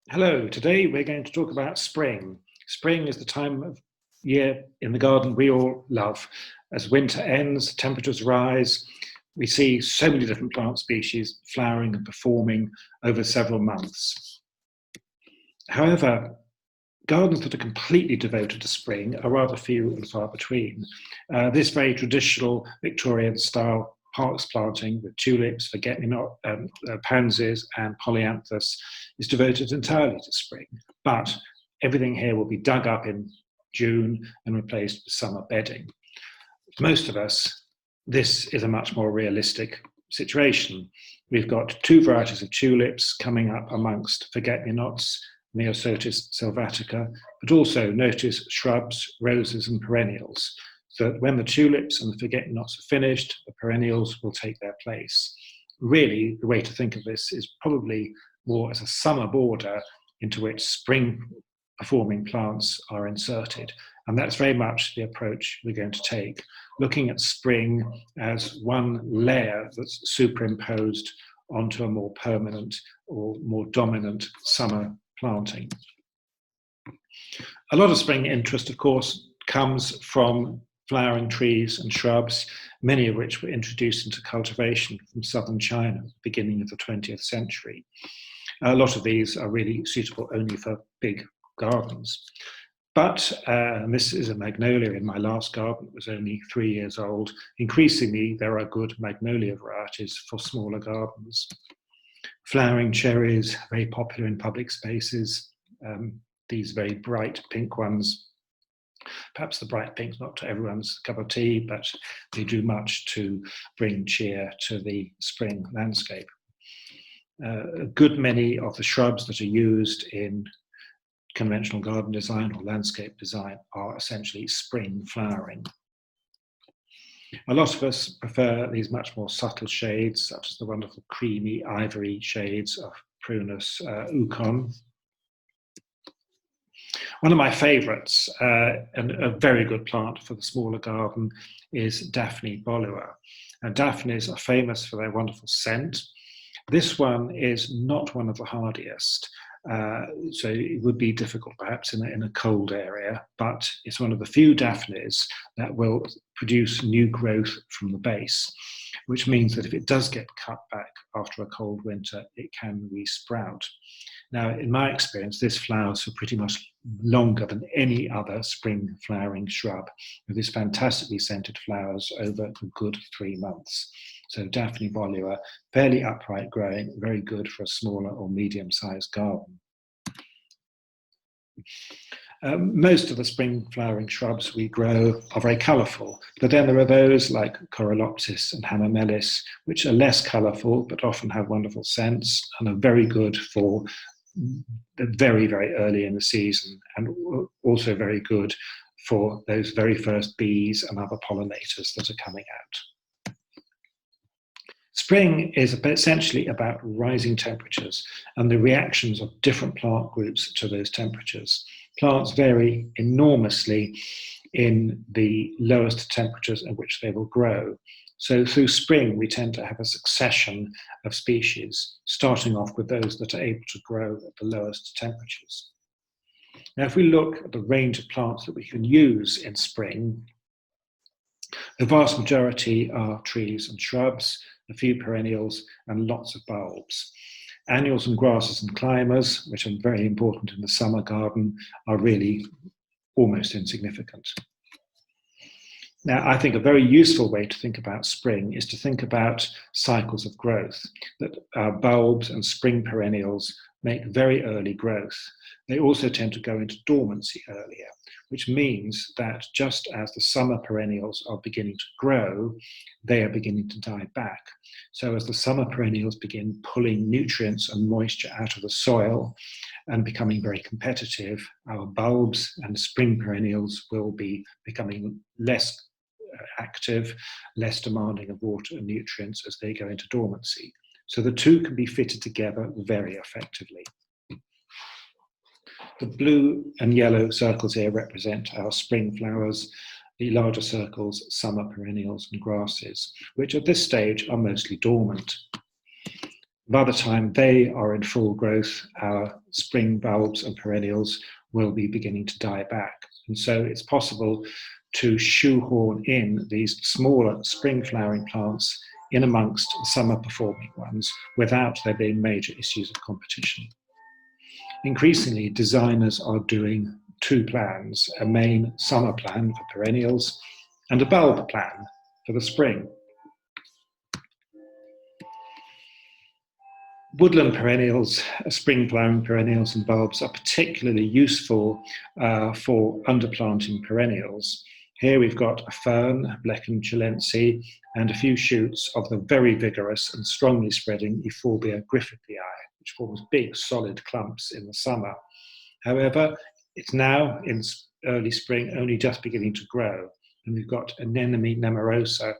Hello, today we're going to talk about spring. Spring is the time of year in the garden we all love. As winter ends, temperatures rise, we see so many different plant species flowering and performing over several months. However, gardens that are completely devoted to spring are rather few and far between. This very traditional Victorian style parks planting with tulips, forget-me-not, pansies and polyanthus is devoted entirely to spring, but everything here will be dug up in June and replaced with summer bedding. For most of us, this is a much more realistic situation. We've got two varieties of tulips coming up amongst forget-me-nots, Neosotis sylvatica, but also notice shrubs, roses and perennials, so that when the tulips and the forget-me-nots are finished, the perennials will take their place. Really, the way to think of this is probably more as a summer border into which spring performing plants are inserted. And that's very much the approach we're going to take, looking at spring as one layer that's superimposed onto a more permanent or more dominant summer planting. A lot of spring interest, of course, comes from flowering trees and shrubs, many of which were introduced into cultivation from southern China at the beginning of the 20th century. A lot of these are really suitable only for big gardens. But, and this is a magnolia in my last garden, it was only 3 years old. Increasingly, there are good magnolia varieties for smaller gardens. Flowering cherries, very popular in public spaces. These very bright pink ones. Perhaps the bright pink's not to everyone's cup of tea, but they do much to bring cheer to the spring landscape. A good many of the shrubs that are used in conventional garden design or landscape design are essentially spring flowering. A lot of us prefer these much more subtle shades, such as the wonderful creamy ivory shades of Prunus Ukon. One of my favourites, and a very good plant for the smaller garden, is Daphne bholua. And Daphnes are famous for their wonderful scent. This one is not one of the hardiest, so it would be difficult perhaps in a cold area, but it's one of the few Daphnes that will produce new growth from the base, which means that if it does get cut back after a cold winter, it can resprout. Now, in my experience, this flowers for pretty much longer than any other spring flowering shrub, with these fantastically scented flowers over a good 3 months. So Daphne bholua, fairly upright growing, very good for a smaller or medium-sized garden. Most of the spring flowering shrubs we grow are very colourful, but then there are those like Corylopsis and Hammermelis, which are less colourful, but often have wonderful scents and are very good for very, very early in the season, and also very good for those very first bees and other pollinators that are coming out. Spring is essentially about rising temperatures and the reactions of different plant groups to those temperatures. Plants vary enormously in the lowest temperatures at which they will grow. So through spring, we tend to have a succession of species, starting off with those that are able to grow at the lowest temperatures. Now, if we look at the range of plants that we can use in spring, the vast majority are trees and shrubs, a few perennials, and lots of bulbs. Annuals and grasses and climbers, which are very important in the summer garden, are really almost insignificant. Now, I think a very useful way to think about spring is to think about cycles of growth, that bulbs and spring perennials make very early growth. They also tend to go into dormancy earlier, which means that just as the summer perennials are beginning to grow, they are beginning to die back. So as the summer perennials begin pulling nutrients and moisture out of the soil and becoming very competitive, our bulbs and spring perennials will be becoming less active, less demanding of water and nutrients as they go into dormancy. So the two can be fitted together very effectively. The blue and yellow circles here represent our spring flowers, the larger circles, summer perennials and grasses, which at this stage are mostly dormant. By the time they are in full growth, our spring bulbs and perennials will be beginning to die back. And so it's possible to shoehorn in these smaller spring flowering plants in amongst the summer performing ones without there being major issues of competition. Increasingly, designers are doing two plans, a main summer plan for perennials and a bulb plan for the spring. Woodland perennials, spring flowering perennials and bulbs are particularly useful for underplanting perennials. Here we've got a fern, Blechnum chilense, and a few shoots of the very vigorous and strongly spreading Euphorbia griffithii, which forms big solid clumps in the summer. However, it's now in early spring only just beginning to grow, and we've got Anemone nemorosa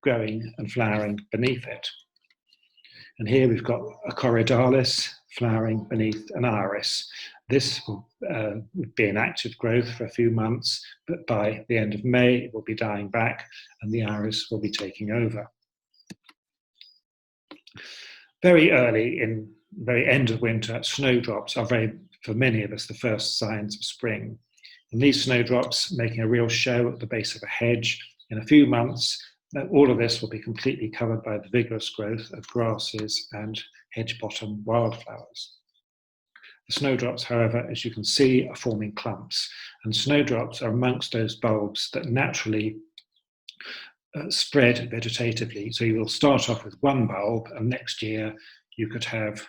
growing and flowering beneath it. And here we've got a Corydalis flowering beneath an iris. This will be in active growth for a few months, but by the end of May it will be dying back and the iris will be taking over. Very early, in the very end of winter, snowdrops are for many of us, the first signs of spring. And these snowdrops making a real show at the base of a hedge. In a few months, all of this will be completely covered by the vigorous growth of grasses and hedge-bottom wildflowers. The snowdrops, however, as you can see, are forming clumps, and snowdrops are amongst those bulbs that naturally spread vegetatively. So you will start off with one bulb, and next year you could have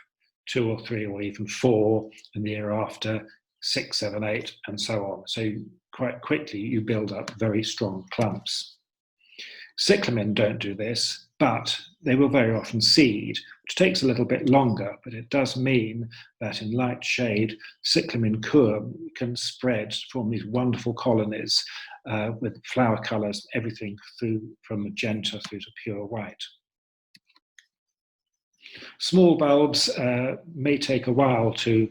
2 or 3 or even 4, and the year after 6, 7, 8, and so on. So quite quickly you build up very strong clumps. Cyclamen don't do this, but they will very often seed, which takes a little bit longer, but it does mean that in light shade, Cyclamen coum can spread, form these wonderful colonies with flower colours, everything from magenta through to pure white. Small bulbs may take a while to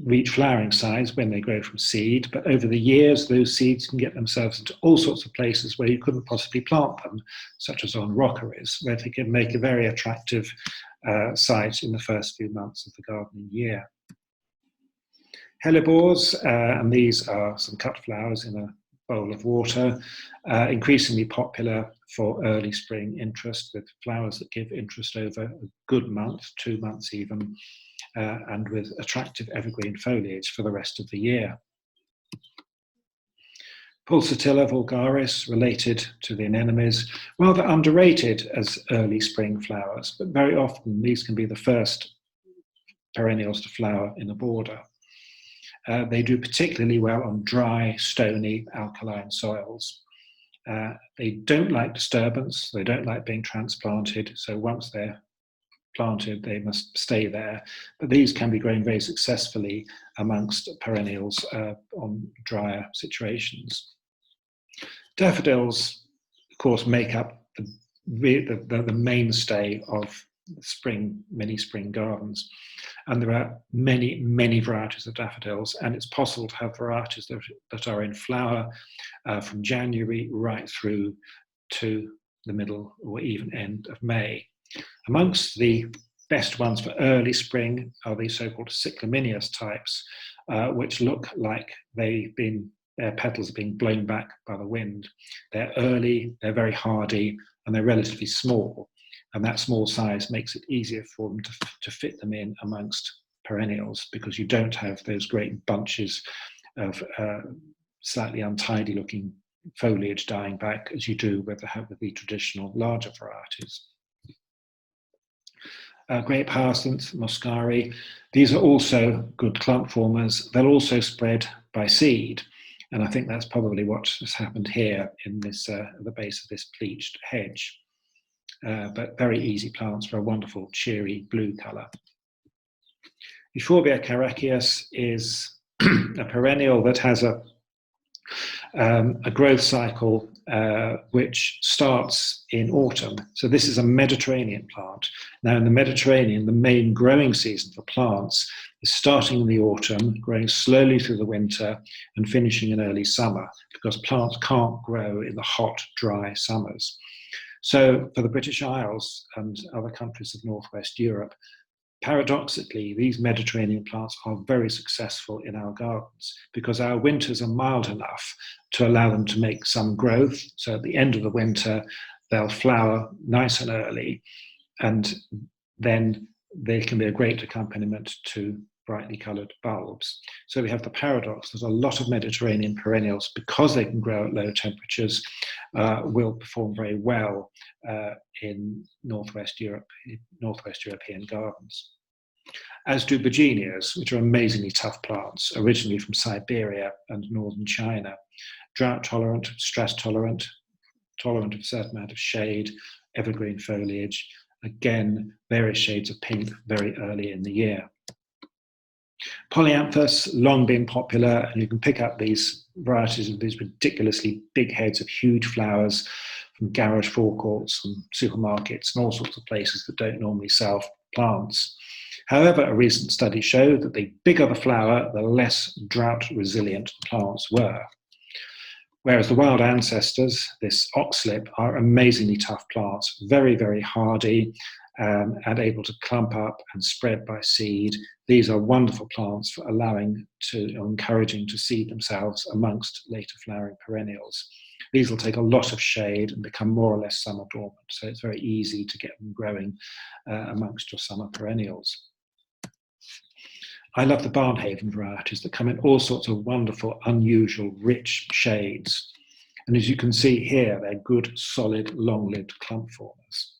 reach flowering size when they grow from seed, but over the years those seeds can get themselves into all sorts of places where you couldn't possibly plant them, such as on rockeries, where they can make a very attractive site in the first few months of the gardening year. Helleborus, and these are some cut flowers in a bowl of water, increasingly popular for early spring interest, with flowers that give interest over a good month, 2 months even, and with attractive evergreen foliage for the rest of the year. Pulsatilla vulgaris, related to the anemones, rather underrated as early spring flowers, but very often these can be the first perennials to flower in a border. They do particularly well on dry, stony, alkaline soils. They don't like disturbance, they don't like being transplanted, so once they're planted, they must stay there. But these can be grown very successfully amongst perennials on drier situations. Daffodils, of course, make up the mainstay of many spring gardens. And there are many, many varieties of daffodils, and it's possible to have varieties that are in flower from January right through to the middle or even end of May. Amongst the best ones for early spring are the so-called cyclaminous types, which look like their petals are being blown back by the wind. They're early, they're very hardy, and they're relatively small. And that small size makes it easier for them to fit them in amongst perennials, because you don't have those great bunches of slightly untidy looking foliage dying back as you do with the traditional larger varieties. Grape hyacinth, muscari, these are also good clump formers. They'll also spread by seed. And I think that's probably what has happened here in this, the base of this pleached hedge. But very easy plants for a wonderful cheery blue colour. Euphorbia caraceus is a perennial that has a growth cycle which starts in autumn. So this is a Mediterranean plant. Now in the Mediterranean, the main growing season for plants is starting in the autumn, growing slowly through the winter and finishing in early summer, because plants can't grow in the hot, dry summers. So for the British Isles and other countries of Northwest Europe, paradoxically, these Mediterranean plants are very successful in our gardens because our winters are mild enough to allow them to make some growth. So at the end of the winter, they'll flower nice and early, and then they can be a great accompaniment to brightly coloured bulbs. So we have the paradox that a lot of Mediterranean perennials, because they can grow at low temperatures, will perform very well in Northwest European gardens. As do begonias, which are amazingly tough plants, originally from Siberia and northern China. Drought tolerant, stress tolerant, tolerant of a certain amount of shade, evergreen foliage, again, various shades of pink very early in the year. Polyanthus, long been popular, and you can pick up these varieties of these ridiculously big heads of huge flowers from garage forecourts and supermarkets and all sorts of places that don't normally sell plants. However, a recent study showed that the bigger the flower, the less drought resilient the plants were. Whereas the wild ancestors, this oxlip, are amazingly tough plants, very, very hardy, and able to clump up and spread by seed. These are wonderful plants for encouraging to seed themselves amongst later flowering perennials. These will take a lot of shade and become more or less summer dormant, so it's very easy to get them growing amongst your summer perennials. I love the Barnhaven varieties that come in all sorts of wonderful, unusual, rich shades. And as you can see here, they're good, solid, long-lived clump formers.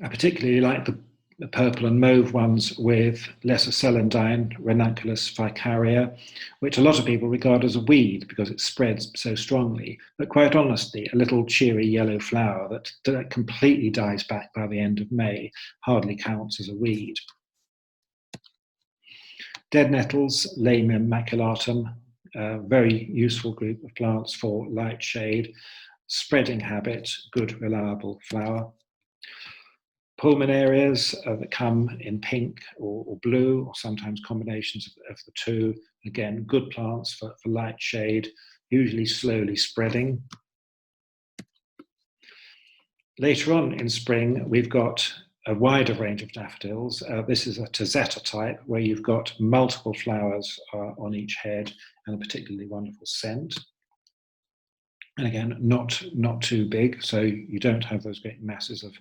I particularly like the purple and mauve ones with lesser celandine, Ranunculus ficaria, which a lot of people regard as a weed because it spreads so strongly. But quite honestly, a little cheery yellow flower that completely dies back by the end of May hardly counts as a weed. Dead nettles, Lamium maculatum, a very useful group of plants for light shade, spreading habit, good reliable flower. Pulmonarias that come in pink or blue, or sometimes combinations of the two. Again, good plants for light shade, usually slowly spreading. Later on in spring, we've got a wider range of daffodils. This is a Tazetta type, where you've got multiple flowers on each head and a particularly wonderful scent. And again, not too big, so you don't have those great masses of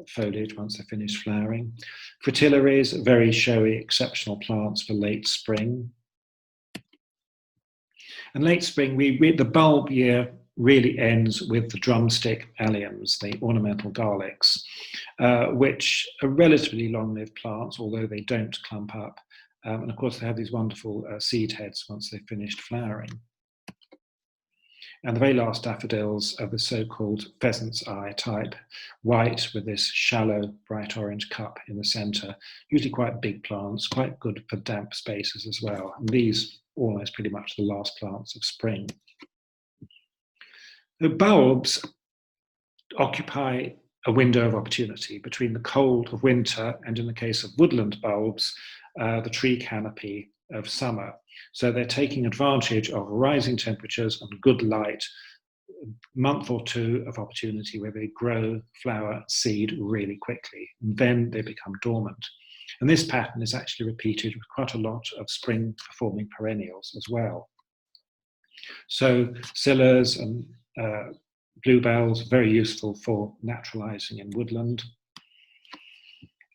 foliage once they're finished flowering. Fritillaries, very showy, exceptional plants for late spring. And late spring, the bulb year really ends with the drumstick alliums, the ornamental garlics, which are relatively long-lived plants, although they don't clump up. And of course, they have these wonderful seed heads once they've finished flowering. And the very last daffodils are the so-called pheasant's eye type, white with this shallow, bright orange cup in the centre, usually quite big plants, quite good for damp spaces as well. And these almost pretty much the last plants of spring. The bulbs occupy a window of opportunity between the cold of winter and, in the case of woodland bulbs, the tree canopy of summer. So they're taking advantage of rising temperatures and good light, a month or two of opportunity where they grow, flower, seed really quickly, and then they become dormant. And this pattern is actually repeated with quite a lot of spring performing perennials as well. So scillas and bluebells, very useful for naturalizing in woodland.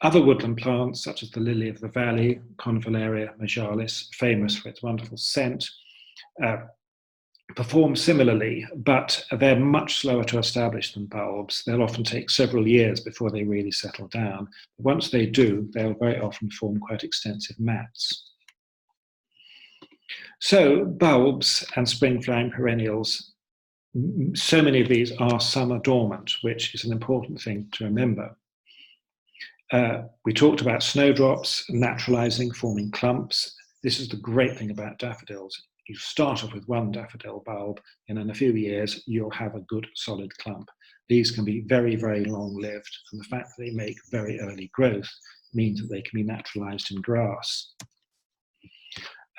Other woodland plants, such as the lily of the valley, Convallaria majalis, famous for its wonderful scent, perform similarly, but they're much slower to establish than bulbs. They'll often take several years before they really settle down. Once they do, they'll very often form quite extensive mats. So bulbs and spring flowering perennials, so many of these are summer dormant, which is an important thing to remember. We talked about snowdrops naturalizing, forming clumps. This is the great thing about daffodils. You start off with one daffodil bulb, and in a few years, you'll have a good solid clump. These can be very, very long-lived, and the fact that they make very early growth means that they can be naturalized in grass.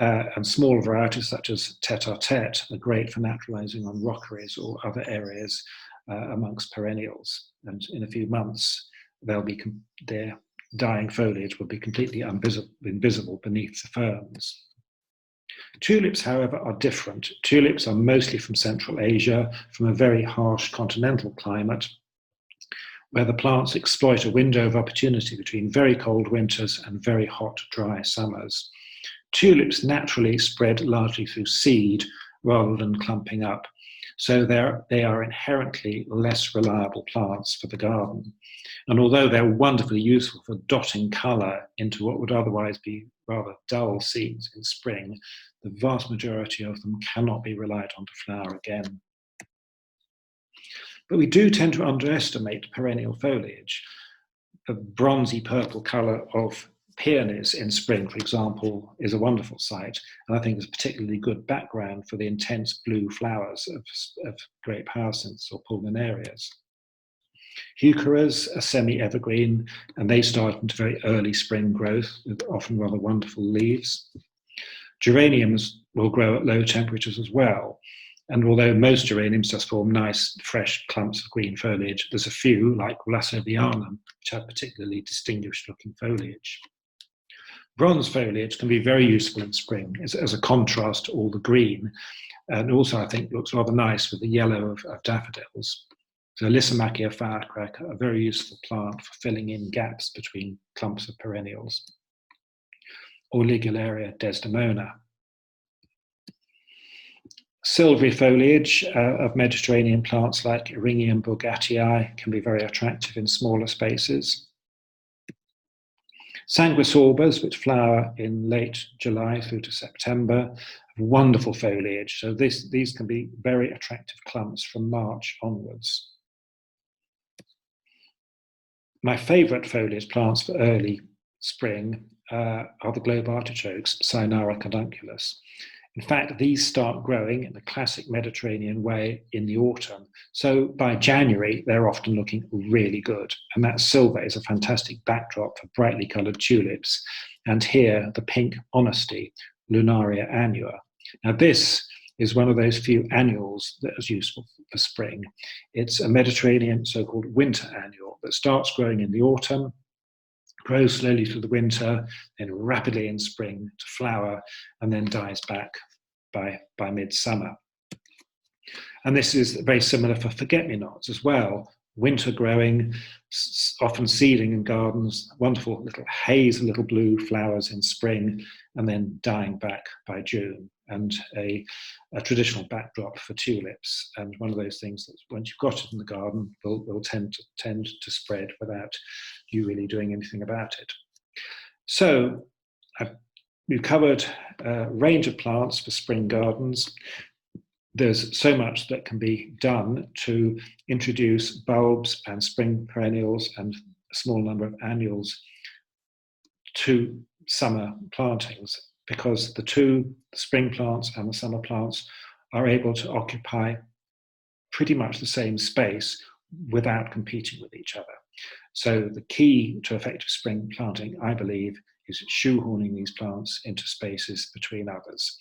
and smaller varieties such as tete-a-tete are great for naturalizing on rockeries or other areas amongst perennials. And in a few months, their dying foliage will be completely invisible beneath the ferns. Tulips, however, are different. Tulips are mostly from Central Asia, from a very harsh continental climate, where the plants exploit a window of opportunity between very cold winters and very hot, dry summers. Tulips naturally spread largely through seed rather than clumping up, so they are inherently less reliable plants for the garden. And although they're wonderfully useful for dotting colour into what would otherwise be rather dull scenes in spring, the vast majority of them cannot be relied on to flower again. But we do tend to underestimate perennial foliage. The bronzy purple colour of peonies in spring, for example, is a wonderful sight, and I think is a particularly good background for the intense blue flowers of grape hyacinths or pulmonarias. Heucheras are semi-evergreen, and they start into very early spring growth with often rather wonderful leaves. Geraniums will grow at low temperatures as well, and although most geraniums just form nice, fresh clumps of green foliage, there's a few, like Rassovianum, which have particularly distinguished-looking foliage. Bronze foliage can be very useful in spring as a contrast to all the green, and also I think looks rather nice with the yellow of daffodils. So Lysimachia firecracker, a very useful plant for filling in gaps between clumps of perennials. Or Ligularia desdemona. Silvery foliage of Mediterranean plants like Eryngium bourgatii can be very attractive in smaller spaces. Sanguisorbas, which flower in late July through to September, have wonderful foliage. So these can be very attractive clumps from March onwards. My favourite foliage plants for early spring are the globe artichokes, Cynara carbunculus. In fact, these start growing in the classic Mediterranean way in the autumn. So by January, they're often looking really good. And that silver is a fantastic backdrop for brightly coloured tulips. And here, the pink honesty, Lunaria annua. Now this is one of those few annuals that is useful for spring. It's a Mediterranean so-called winter annual that starts growing in the autumn, grows slowly through the winter, then rapidly in spring to flower, and then dies back by midsummer. And this is very similar for forget-me-nots as well. Winter growing, often seeding in gardens, wonderful little haze of little blue flowers in spring, and then dying back by June. And a traditional backdrop for tulips, and one of those things that once you've got it in the garden will tend to spread without you really doing anything about it. So we've covered a range of plants for spring gardens. There's so much that can be done to introduce bulbs and spring perennials and a small number of annuals to summer plantings, because the spring plants and the summer plants are able to occupy pretty much the same space without competing with each other. So the key to effective spring planting, I believe, is shoehorning these plants into spaces between others.